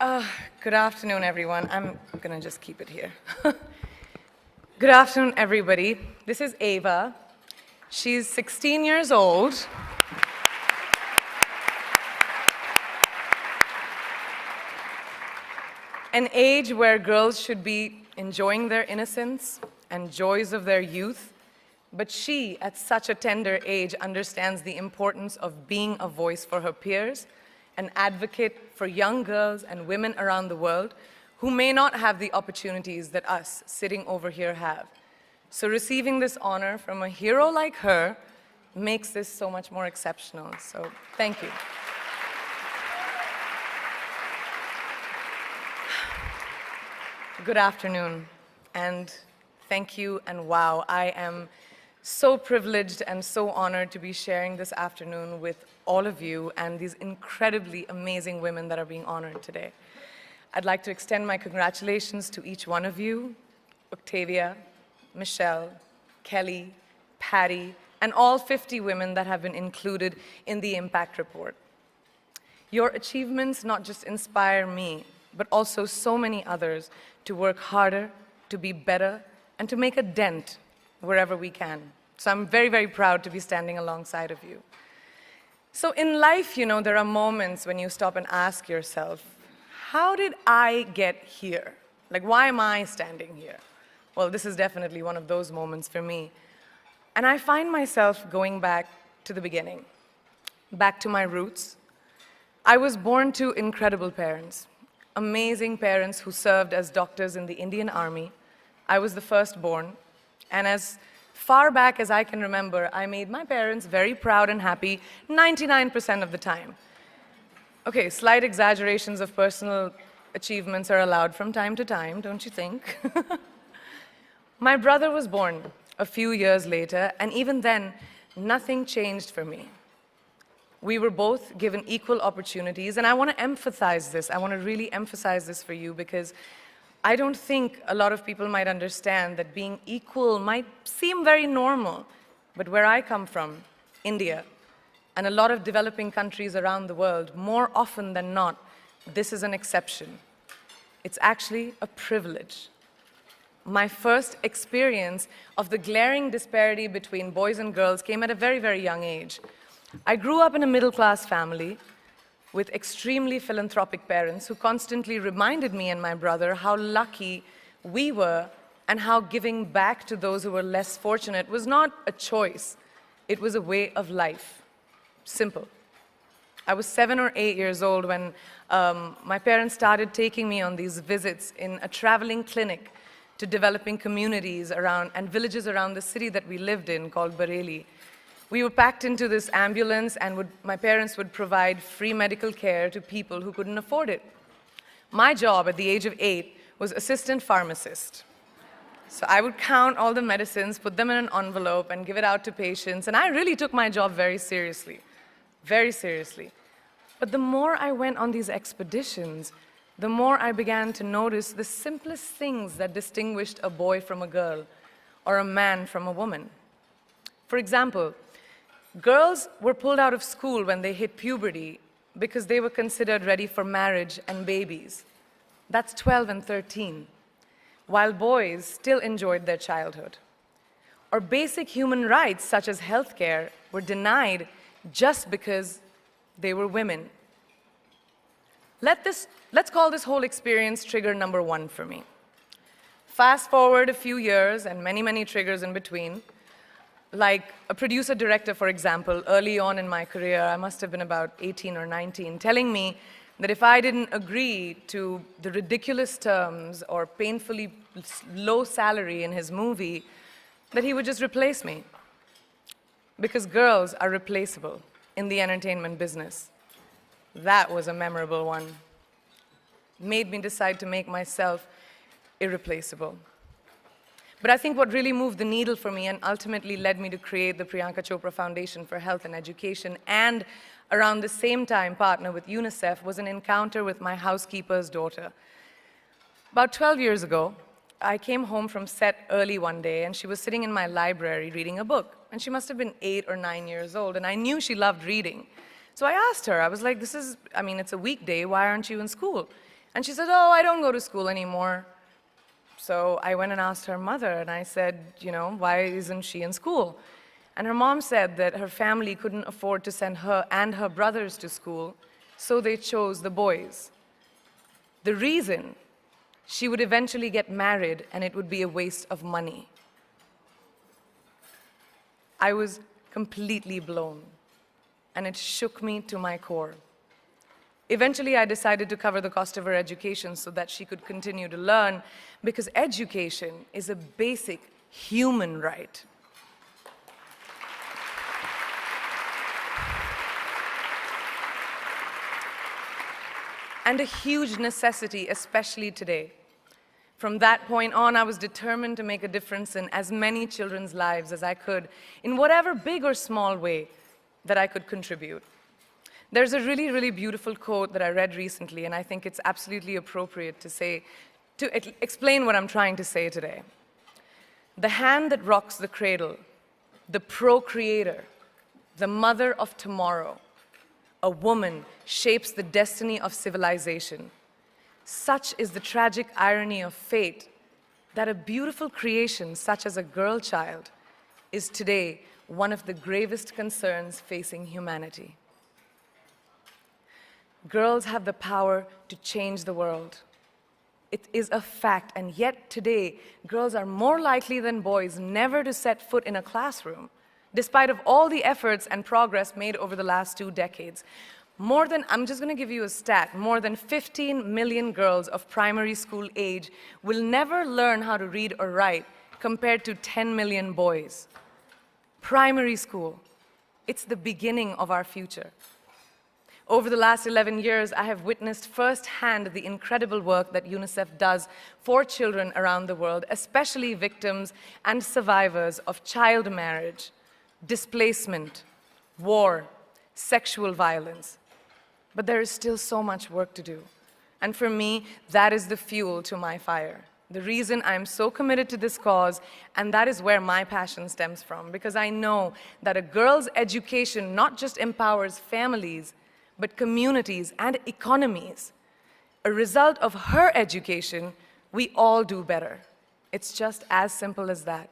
Good afternoon, everyone. I'm gonna just keep it here. Good afternoon, everybody. This is Ava. She's 16 years old. An age where girls should be enjoying their innocence and joys of their youth. But she, at such a tender age, understands the importance of being a voice for her peers, an advocate for young girls and women around the world who may not have the opportunities that us sitting over here have. So receiving this honor from a hero like her makes this so much more exceptional. So thank you. Good afternoon, and thank you, and wow, I am so privileged and so honored to be sharing this afternoon with all of you and these incredibly amazing women that are being honored today. I'd like to extend my congratulations to each one of you, Octavia, Michelle, Kelly, Patty, and all 50 women that have been included in the Impact Report. Your achievements not just inspire me, but also so many others to work harder, to be better, and to make a dent wherever we can. So I'm very, very proud to be standing alongside of you. So in life, there are moments when you stop and ask yourself, how did I get here? Like, why am I standing here? Well, this is definitely one of those moments for me. And I find myself going back to the beginning, back to my roots. I was born to incredible parents, amazing parents who served as doctors in the Indian Army. I was the firstborn, and as far back as I can remember, I made my parents very proud and happy 99% of the time. Okay, slight exaggerations of personal achievements are allowed from time to time, don't you think? My brother was born a few years later, and even then, nothing changed for me. We were both given equal opportunities, and I want to emphasize this. I want to really emphasize this for you because I don't think a lot of people might understand that being equal might seem very normal, but where I come from, India, and a lot of developing countries around the world, more often than not, this is an exception. It's actually a privilege. My first experience of the glaring disparity between boys and girls came at a very, very young age. I grew up in a middle-class family with extremely philanthropic parents who constantly reminded me and my brother how lucky we were and how giving back to those who were less fortunate was not a choice, it was a way of life. Simple. I was 7 or 8 years old when my parents started taking me on these visits in a traveling clinic to developing communities around and villages around the city that we lived in called Bareilly. We were packed into this ambulance, and my parents would provide free medical care to people who couldn't afford it. My job at the age of 8 was assistant pharmacist. So I would count all the medicines, put them in an envelope, and give it out to patients, and I really took my job very seriously, very seriously. But the more I went on these expeditions, the more I began to notice the simplest things that distinguished a boy from a girl, or a man from a woman. For example, girls were pulled out of school when they hit puberty because they were considered ready for marriage and babies. That's 12 and 13, while boys still enjoyed their childhood. Or basic human rights, such as healthcare, were denied just because they were women. Let's call this whole experience trigger number 1 for me. Fast forward a few years and many, many triggers in between. Like a producer-director, for example, early on in my career, I must have been about 18 or 19, telling me that if I didn't agree to the ridiculous terms or painfully low salary in his movie, that he would just replace me. Because girls are replaceable in the entertainment business. That was a memorable one. Made me decide to make myself irreplaceable. But I think what really moved the needle for me and ultimately led me to create the Priyanka Chopra Foundation for Health and Education and around the same time partner with UNICEF was an encounter with my housekeeper's daughter. About 12 years ago, I came home from set early one day and she was sitting in my library reading a book. And she must have been 8 or 9 years old and I knew she loved reading. So I asked her, I was like, it's a weekday, why aren't you in school? And she said, oh, I don't go to school anymore. So I went and asked her mother, and I said, why isn't she in school? And her mom said that her family couldn't afford to send her and her brothers to school, so they chose the boys. The reason, she would eventually get married and it would be a waste of money. I was completely blown, and it shook me to my core. Eventually, I decided to cover the cost of her education so that she could continue to learn, because education is a basic human right. And a huge necessity, especially today. From that point on, I was determined to make a difference in as many children's lives as I could, in whatever big or small way that I could contribute. There's a really, really beautiful quote that I read recently, and I think it's absolutely appropriate to explain what I'm trying to say today. The hand that rocks the cradle, the procreator, the mother of tomorrow, a woman shapes the destiny of civilization. Such is the tragic irony of fate that a beautiful creation such as a girl child is today one of the gravest concerns facing humanity. Girls have the power to change the world. It is a fact, and yet today, girls are more likely than boys never to set foot in a classroom, despite of all the efforts and progress made over the last 2 decades. I'm just going to give you a stat, more than 15 million girls of primary school age will never learn how to read or write, compared to 10 million boys. Primary school, it's the beginning of our future. Over the last 11 years, I have witnessed firsthand the incredible work that UNICEF does for children around the world, especially victims and survivors of child marriage, displacement, war, sexual violence. But there is still so much work to do. And for me, that is the fuel to my fire. The reason I'm so committed to this cause, and that is where my passion stems from, because I know that a girl's education not just empowers families, but communities and economies. A result of her education, we all do better. It's just as simple as that.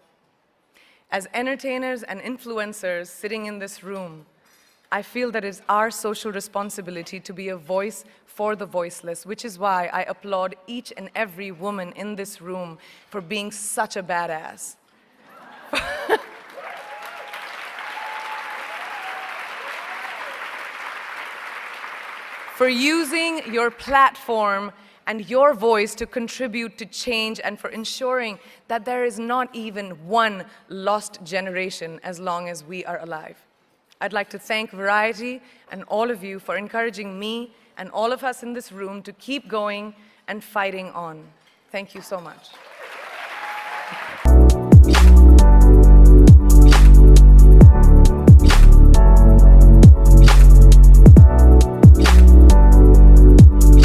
As entertainers and influencers sitting in this room, I feel that it's our social responsibility to be a voice for the voiceless, which is why I applaud each and every woman in this room for being such a badass. For using your platform and your voice to contribute to change, and for ensuring that there is not even one lost generation as long as we are alive. I'd like to thank Variety and all of you for encouraging me and all of us in this room to keep going and fighting on. Thank you so much.